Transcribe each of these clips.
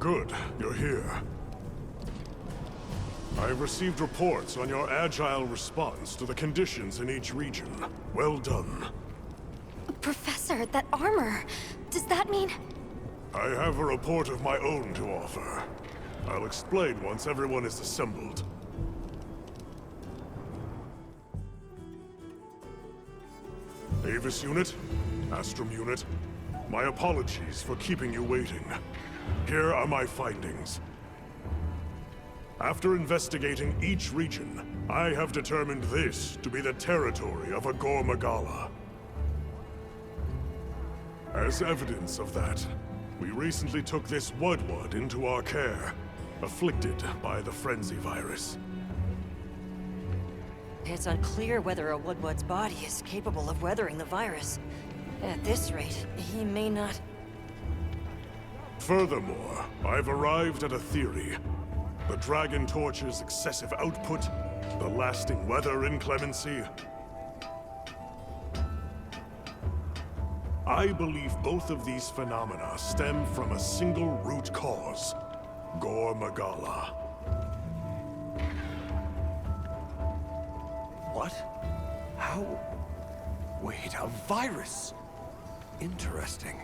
Good, you're here. I've received reports on your agile response to the conditions in each region. Well done. Professor, that armor... does that mean... I have a report of my own to offer. I'll explain once everyone is assembled. Avis Unit, Astrum Unit, my apologies for keeping you waiting. Here are my findings. After investigating each region, I have determined this to be the territory of a Gore Magala. As evidence of that, we recently took this Wudwud into our care, afflicted by the Frenzy virus. It's unclear whether a Wudwud's body is capable of weathering the virus. At this rate, he may not... Furthermore, I've arrived at a theory. The Dragon Torch's excessive output, the lasting weather inclemency. I believe both of these phenomena stem from a single root cause, Gore Magala. What? How? Wait, a virus? Interesting.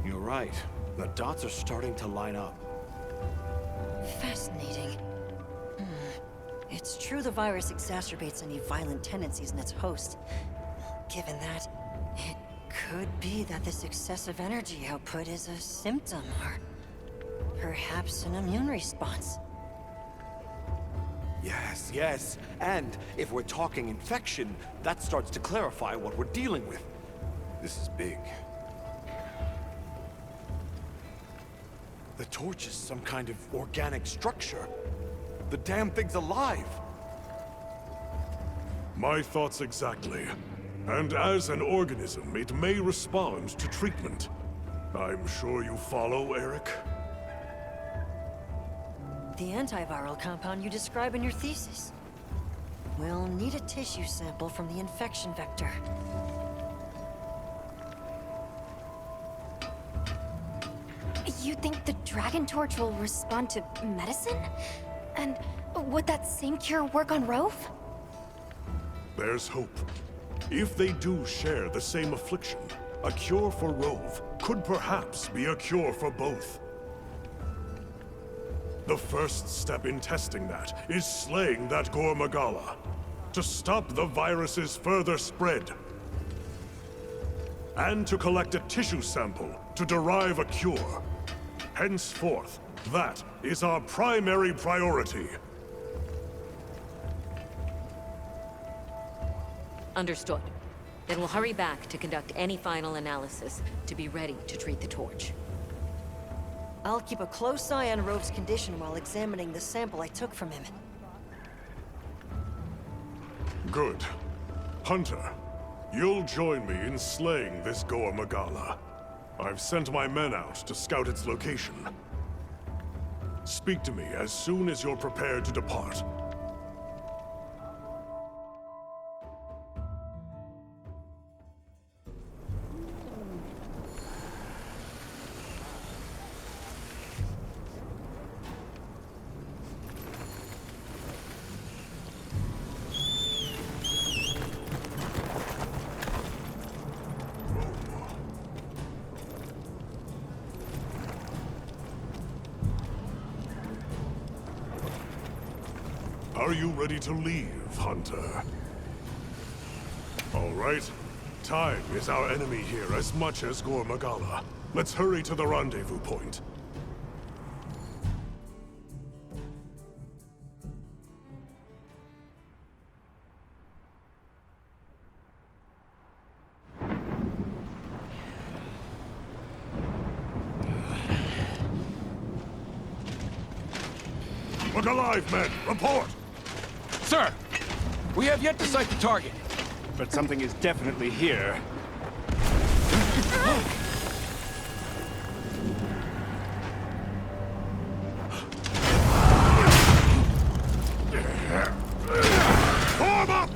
You're right. The dots are starting to line up. Fascinating. It's true the virus exacerbates any violent tendencies in its host. Given that, it could be that this excessive energy output is a symptom, or perhaps an immune response. Yes. And if we're talking infection, that starts to clarify what we're dealing with. This is big. The torch is some kind of organic structure. The damn thing's alive. My thoughts exactly. And as an organism, it may respond to treatment. I'm sure you follow, Eric? The antiviral compound you describe in your thesis. We'll need a tissue sample from the infection vector. You think the Dragon Torch will respond to medicine? And would that same cure work on Rove? There's hope. If they do share the same affliction, a cure for Rove could perhaps be a cure for both. The first step in testing that is slaying that Gore Magala, to stop the virus's further spread. And to collect a tissue sample to derive a cure. Henceforth, that is our primary priority. Understood. Then we'll hurry back to conduct any final analysis to be ready to treat the torch. I'll keep a close eye on Rove's condition while examining the sample I took from him. Good. Hunter, you'll join me in slaying this Gore Magala. I've sent my men out to scout its location. Speak to me as soon as you're prepared to depart. Are you ready to leave, Hunter? All right. Time is our enemy here as much as Gore Magala. Let's hurry to the rendezvous point. Look alive, men! Report! Sir, we have yet to sight the target, but something is definitely here. Form up!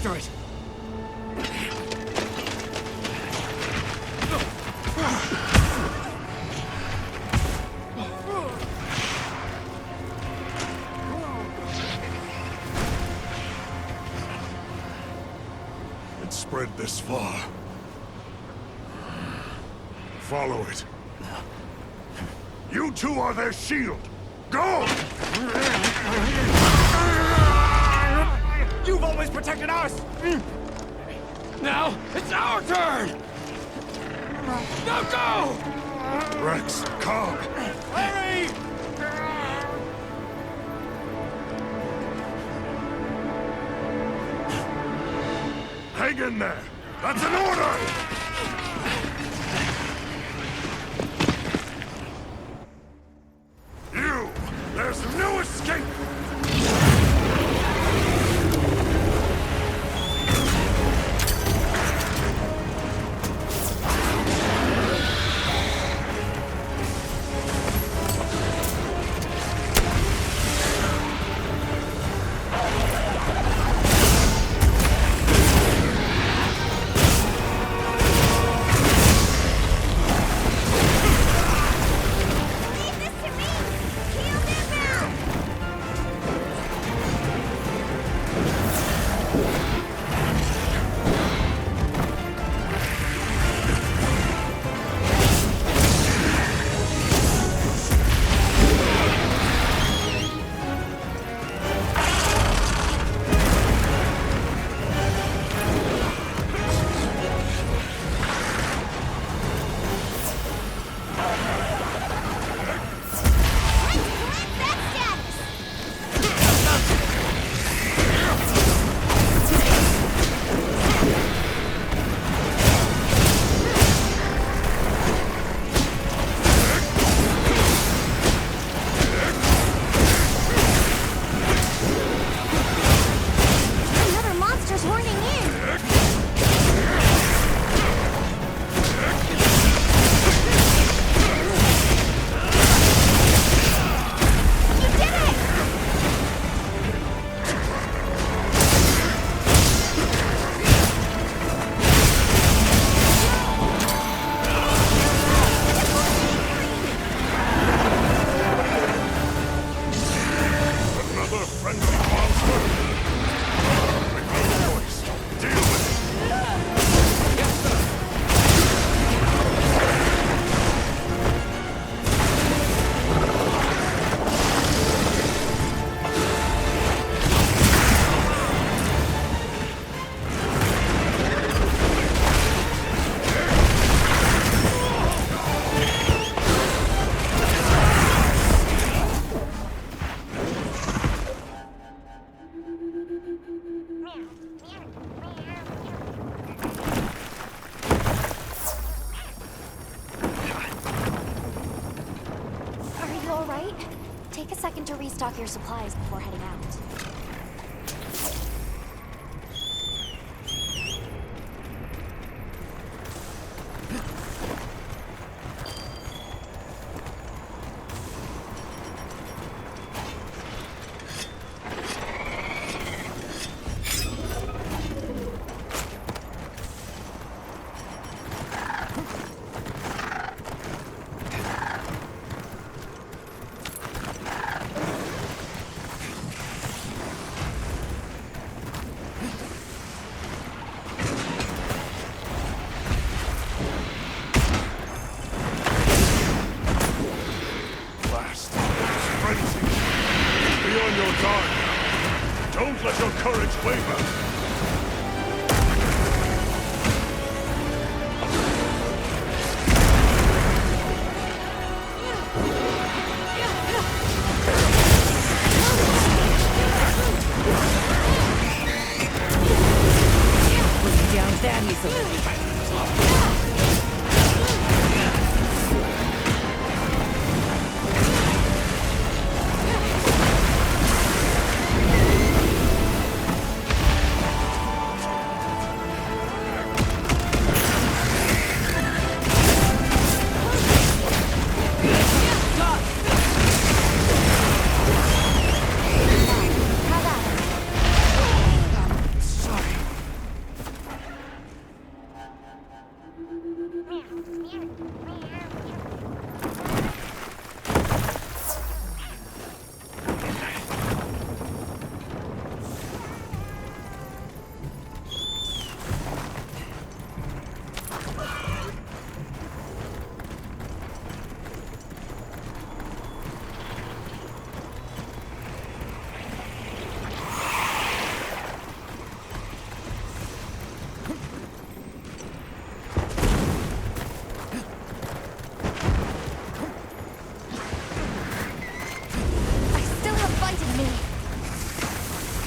after it! It's spread this far. Follow it. You two are their shield! Go! You've always protected us! Now, it's our turn! Now go! Rex, come! Hurry! Hang in there! That's an order! You! There's no escape! Take a second to restock your supplies before heading out. Don't let your courage waver!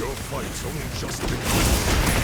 Your fight's only just begun.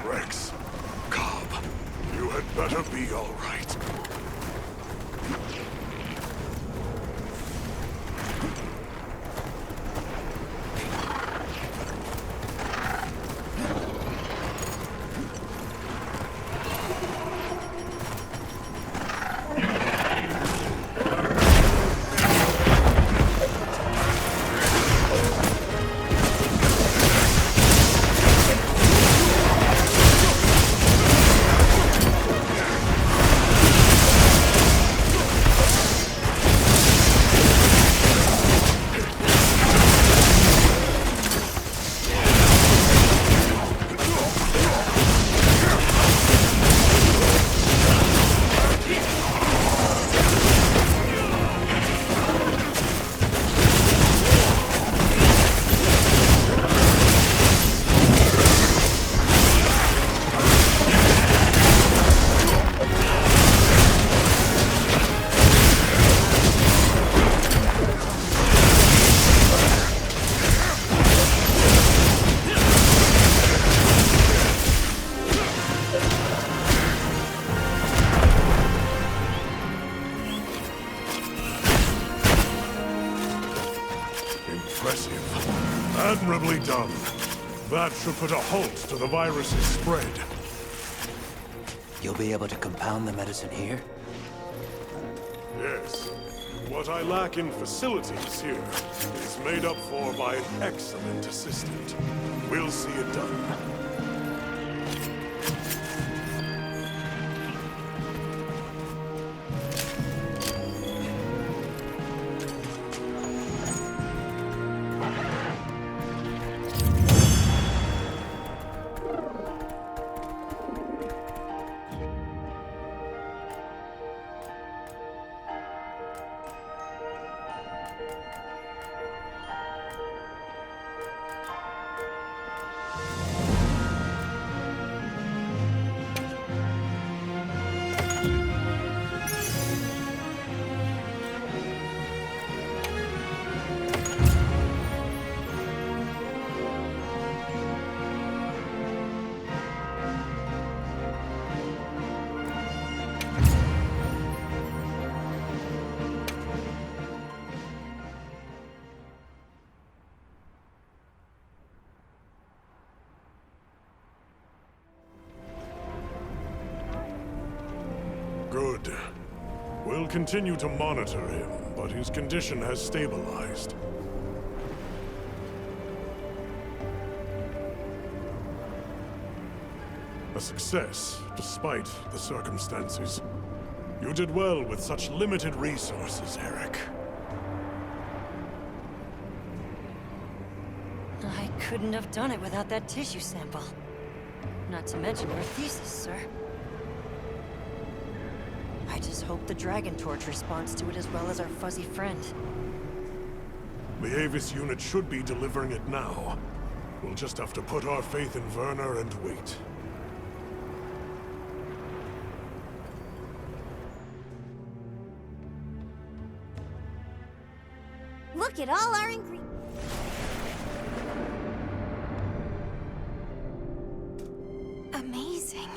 Rex, Cobb, you had better be all right. Impressive. Admirably done. That should put a halt to the virus's spread. You'll be able to compound the medicine here? Yes. What I lack in facilities here is made up for by an excellent assistant. We'll see it done. Good. We'll continue to monitor him, but his condition has stabilized. A success, despite the circumstances. You did well with such limited resources, Eric. I couldn't have done it without that tissue sample. Not to mention your thesis, sir. I just hope the Dragon Torch responds to it as well as our fuzzy friend. The Avis unit should be delivering it now. We'll just have to put our faith in Werner and wait. Look at all our ingredients. Amazing.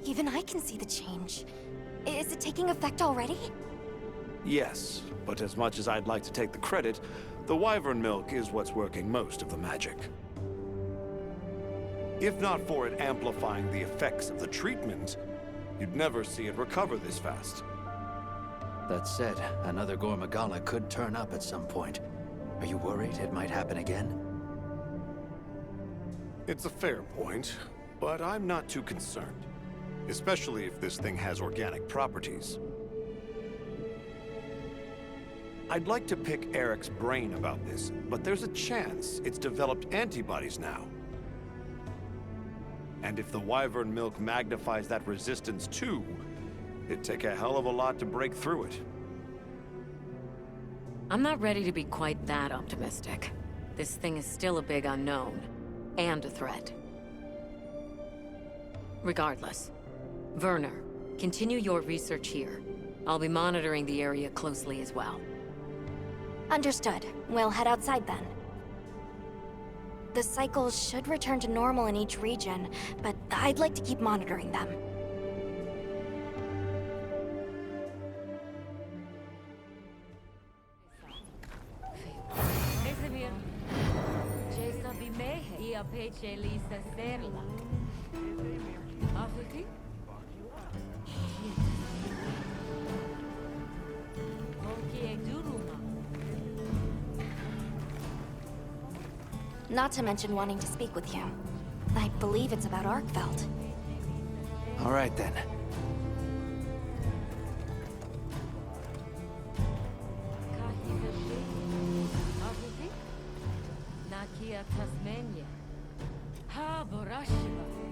Even I can see the change. Is it taking effect already? Yes, but as much as I'd like to take the credit, the wyvern milk is what's working most of the magic. If not for it amplifying the effects of the treatment, you'd never see it recover this fast. That said, another Gore Magala could turn up at some point. Are you worried it might happen again? It's a fair point, but I'm not too concerned. Especially if this thing has organic properties. I'd like to pick Eric's brain about this, but there's a chance it's developed antibodies now. And if the wyvern milk magnifies that resistance too, it'd take a hell of a lot to break through it. I'm not ready to be quite that optimistic. This thing is still a big unknown, and a threat. Regardless, Werner, continue your research here. I'll be monitoring the area closely as well. Understood. We'll head outside then. The cycles should return to normal in each region, but I'd like to keep monitoring them. Not to mention wanting to speak with you. I believe it's about Arkveld. All right, then. Nakia Tasmania. Ha Borashiva.